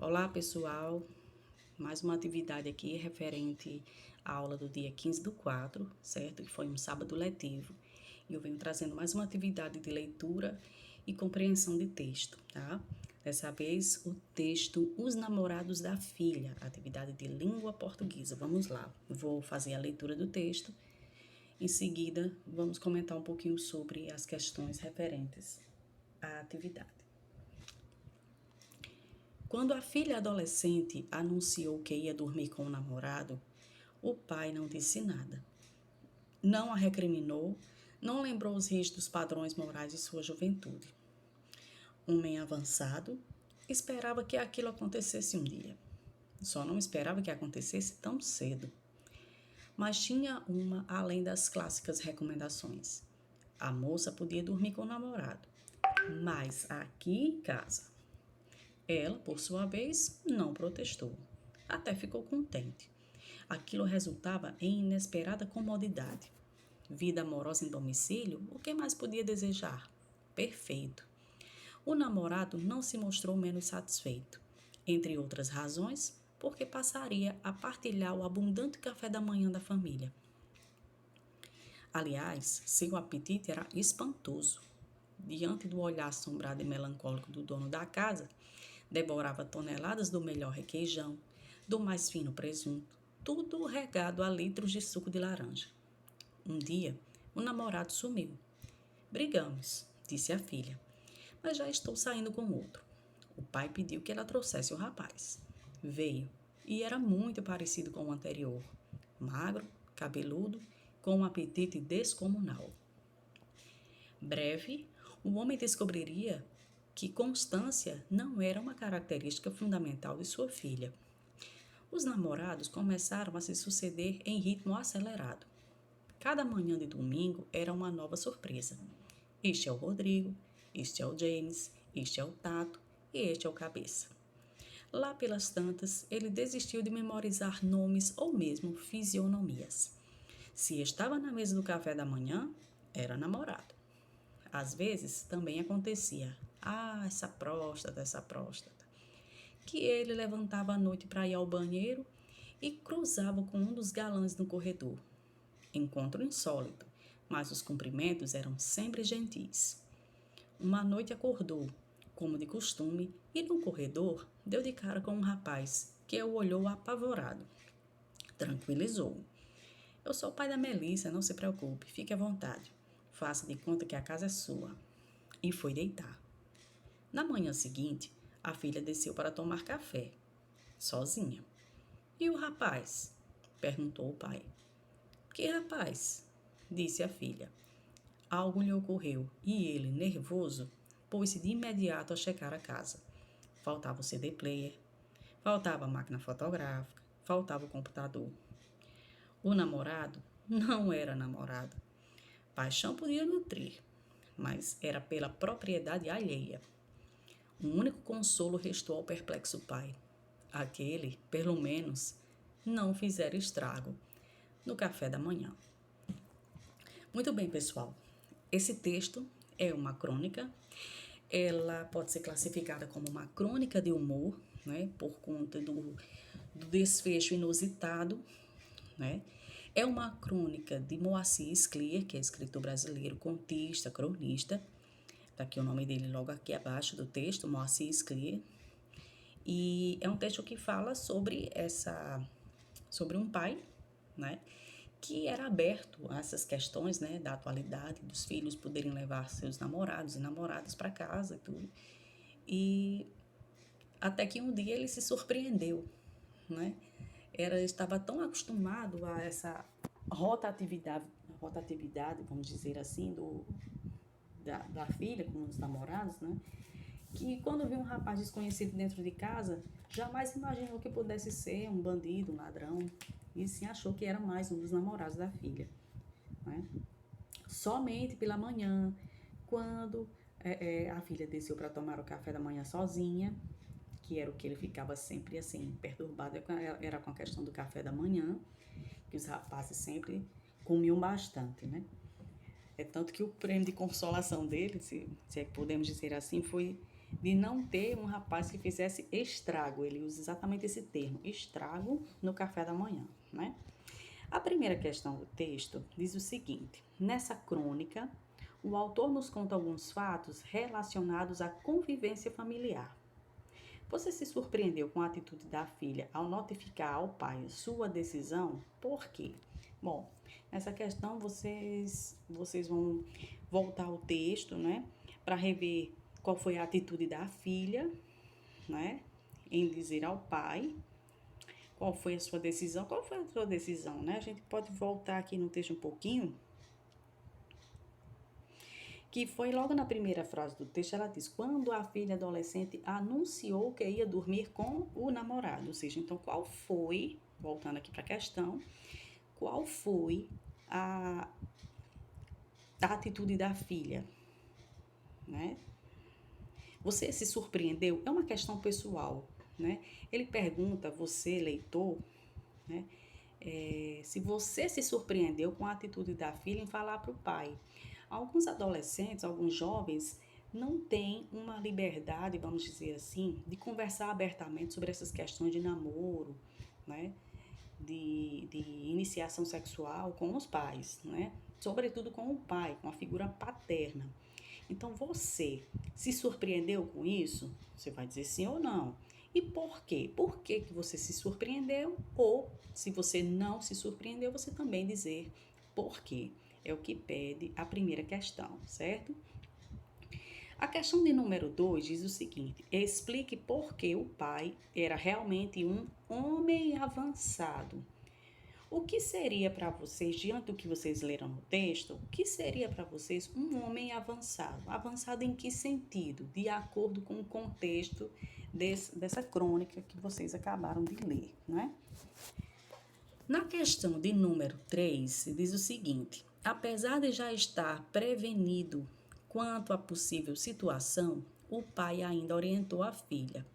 Olá, pessoal. Mais uma atividade aqui referente à aula do dia 15/4, certo? Que foi um sábado letivo. E eu venho trazendo mais uma atividade de leitura e compreensão de texto, tá? Dessa vez, o texto Os Namorados da Filha, atividade de língua portuguesa. Vamos lá. Vou fazer a leitura do texto. Em seguida, vamos comentar um pouquinho sobre as questões referentes à atividade. Quando a filha adolescente anunciou que ia dormir com o namorado, o pai não disse nada. Não a recriminou, não lembrou os rígidos padrões morais de sua juventude. Homem avançado, esperava que aquilo acontecesse um dia. Só não esperava que acontecesse tão cedo. Mas tinha uma além das clássicas recomendações. A moça podia dormir com o namorado, mas aqui em casa. Ela, por sua vez, não protestou. Até ficou contente. Aquilo resultava em inesperada comodidade. Vida amorosa em domicílio, o que mais podia desejar? Perfeito. O namorado não se mostrou menos satisfeito. Entre outras razões, porque passaria a partilhar o abundante café da manhã da família. Aliás, seu apetite era espantoso. Diante do olhar assombrado e melancólico do dono da casa, devorava toneladas do melhor requeijão, do mais fino presunto, tudo regado a litros de suco de laranja. Um dia, o namorado sumiu. Brigamos, disse a filha, mas já estou saindo com outro. O pai pediu que ela trouxesse o rapaz. Veio, e era muito parecido com o anterior. Magro, cabeludo, com um apetite descomunal. Breve, o homem descobriria que constância não era uma característica fundamental de sua filha. Os namorados começaram a se suceder em ritmo acelerado. Cada manhã de domingo era uma nova surpresa. Este é o Rodrigo, este é o James, este é o Tato e este é o Cabeça. Lá pelas tantas, ele desistiu de memorizar nomes ou mesmo fisionomias. Se estava na mesa do café da manhã, era namorado. Às vezes, também acontecia, essa próstata, que ele levantava à noite para ir ao banheiro e cruzava com um dos galãs no corredor. Encontro insólito, mas os cumprimentos eram sempre gentis. Uma noite acordou, como de costume, e no corredor deu de cara com um rapaz que o olhou apavorado. Tranquilizou-o. Eu sou o pai da Melissa, não se preocupe, fique à vontade. Faça de conta que a casa é sua. E foi deitar. Na manhã seguinte, a filha desceu para tomar café, sozinha. E o rapaz? Perguntou o pai. Que rapaz? Disse a filha. Algo lhe ocorreu e ele, nervoso, pôs-se de imediato a checar a casa. Faltava o CD player, faltava a máquina fotográfica, faltava o computador. O namorado não era namorado. Paixão podia nutrir, mas era pela propriedade alheia. Um único consolo restou ao perplexo pai. Aquele, pelo menos, não fizera estrago no café da manhã. Muito bem, pessoal. Esse texto é uma crônica. Ela pode ser classificada como uma crônica de humor, né, por conta do desfecho inusitado, né? É uma crônica de Moacir Scliar, que é escritor brasileiro, contista, cronista. Está aqui o nome dele logo aqui abaixo do texto, Moacir Scliar. E é um texto que fala sobre um pai, né, que era aberto a essas questões, né, da atualidade, dos filhos poderem levar seus namorados e namoradas para casa e tudo. E até que um dia ele se surpreendeu, né? Estava tão acostumado a essa rotatividade, vamos dizer assim, da filha com os namorados, né? Que quando viu um rapaz desconhecido dentro de casa, jamais imaginou que pudesse ser um bandido, um ladrão, e sim achou que era mais um dos namorados da filha, né? Somente pela manhã, quando a filha desceu para tomar o café da manhã sozinha, que era o que ele ficava sempre assim, perturbado, era com a questão do café da manhã, que os rapazes sempre comiam bastante, né? É tanto que o prêmio de consolação dele, se é que podemos dizer assim, foi de não ter um rapaz que fizesse estrago. Ele usa exatamente esse termo, estrago no café da manhã, né? A primeira questão do texto diz o seguinte: nessa crônica, o autor nos conta alguns fatos relacionados à convivência familiar. Você se surpreendeu com a atitude da filha ao notificar ao pai sua decisão? Por quê? Bom, nessa questão vocês vão voltar ao texto, né, para rever qual foi a atitude da filha, né, em dizer ao pai qual foi a sua decisão. Qual foi a sua decisão, né? A gente pode voltar aqui no texto um pouquinho, que foi logo na primeira frase do texto, ela diz: quando a filha adolescente anunciou que ia dormir com o namorado. Ou seja, então qual foi, voltando aqui para a questão, qual foi a atitude da filha, né? Você se surpreendeu? É uma questão pessoal, né? Ele pergunta, você, leitor, né? Se você se surpreendeu com a atitude da filha em falar para o pai. Alguns adolescentes, alguns jovens, não têm uma liberdade, vamos dizer assim, de conversar abertamente sobre essas questões de namoro, né? De iniciação sexual com os pais, né? Sobretudo com o pai, com a figura paterna. Então, você se surpreendeu com isso? Você vai dizer sim ou não. E por quê? Por que que você se surpreendeu? Ou, se você não se surpreendeu, você também dizer por quê. É o que pede a primeira questão, certo? A questão de número 2 diz o seguinte: explique por que o pai era realmente um homem avançado. O que seria para vocês, diante do que vocês leram no texto, o que seria para vocês um homem avançado? Avançado em que sentido? De acordo com o contexto dessa crônica que vocês acabaram de ler, né? Na questão de número 3, diz o seguinte: apesar de já estar prevenido quanto à possível situação, o pai ainda orientou a filha.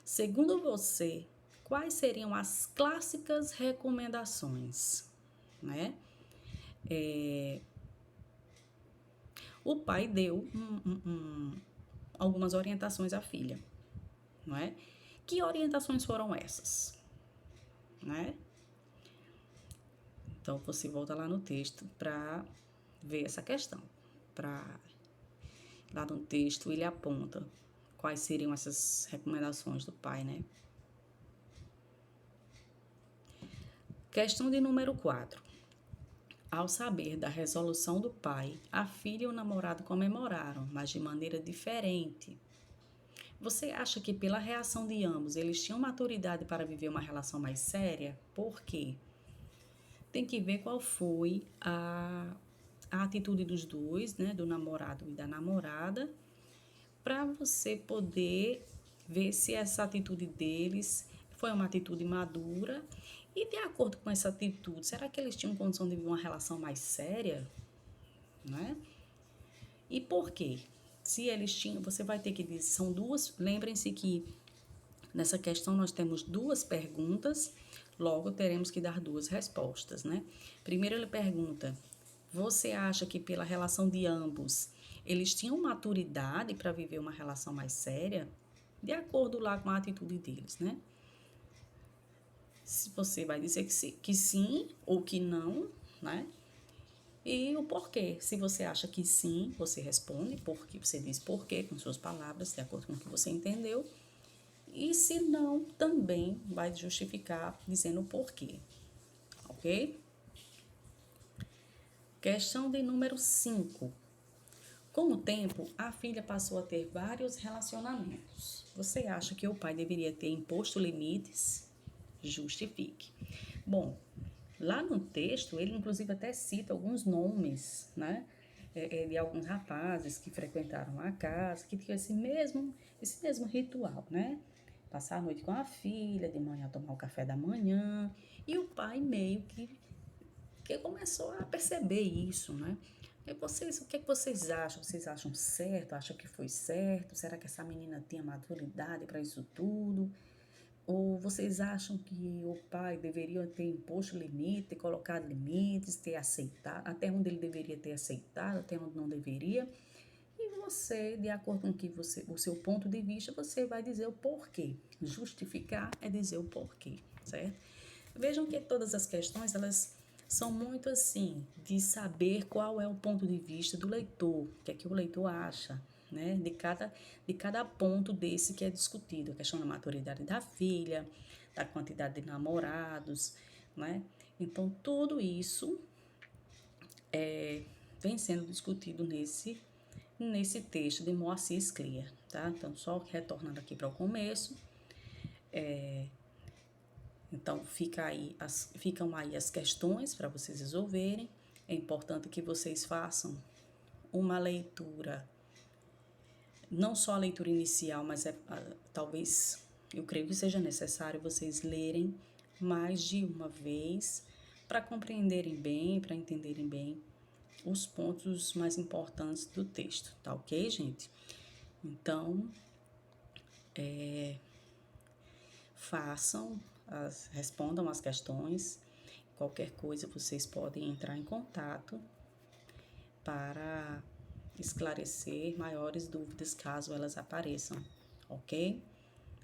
Segundo você, quais seriam as clássicas recomendações, né? O pai deu algumas orientações à filha, não é? Que orientações foram essas, né? Então, você volta lá no texto para ver essa questão. Lá no texto, ele aponta quais seriam essas recomendações do pai, né? Questão de número 4. Ao saber da resolução do pai, a filha e o namorado comemoraram, mas de maneira diferente. Você acha que pela reação de ambos eles tinham maturidade para viver uma relação mais séria? Por quê? Tem que ver qual foi a atitude dos dois, né, do namorado e da namorada, para você poder ver se essa atitude deles foi uma atitude madura e de acordo com essa atitude, será que eles tinham condição de viver uma relação mais séria, né? E por quê? Se eles tinham, você vai ter que dizer, são duas, lembrem-se que nessa questão nós temos duas perguntas, logo teremos que dar duas respostas, né? Primeiro ele pergunta: você acha que pela relação de ambos, eles tinham maturidade para viver uma relação mais séria? De acordo lá com a atitude deles, né? Se você vai dizer que sim ou que não, né? E o porquê. Se você acha que sim, você responde porque você diz porquê com suas palavras, de acordo com o que você entendeu. E se não, também vai justificar dizendo o porquê. Ok? Questão de número 5. Com o tempo, a filha passou a ter vários relacionamentos. Você acha que o pai deveria ter imposto limites? Justifique. Bom, lá no texto, ele inclusive até cita alguns nomes, né? De alguns rapazes que frequentaram a casa, que tinham esse mesmo ritual, né? Passar a noite com a filha, de manhã tomar o café da manhã. E o pai meio que começou a perceber isso, né? O que vocês acham? Vocês acham certo? Acham que foi certo? Será que essa menina tinha maturidade para isso tudo? Ou vocês acham que o pai deveria ter imposto limite, ter colocado limites, ter aceitado, até onde ele deveria ter aceitado, até onde não deveria? E você, de acordo com o seu ponto de vista, você vai dizer o porquê. Justificar é dizer o porquê, certo? Vejam que todas as questões, elas são muito assim, de saber qual é o ponto de vista do leitor, o que é que o leitor acha, né? De cada ponto desse que é discutido, a questão da maturidade da filha, da quantidade de namorados, né? Então, tudo isso vem sendo discutido nesse texto de Moacir Scliar, tá? Então, só retornando aqui para o começo, então ficam aí as questões para vocês resolverem. É importante que vocês façam uma leitura, não só a leitura inicial, mas talvez, eu creio que seja necessário vocês lerem mais de uma vez para compreenderem bem, para entenderem bem os pontos mais importantes do texto, tá ok, gente? Então, respondam as questões. Qualquer coisa vocês podem entrar em contato para esclarecer maiores dúvidas caso elas apareçam, ok?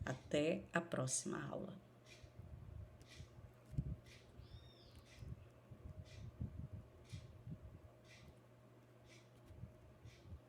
Até a próxima aula.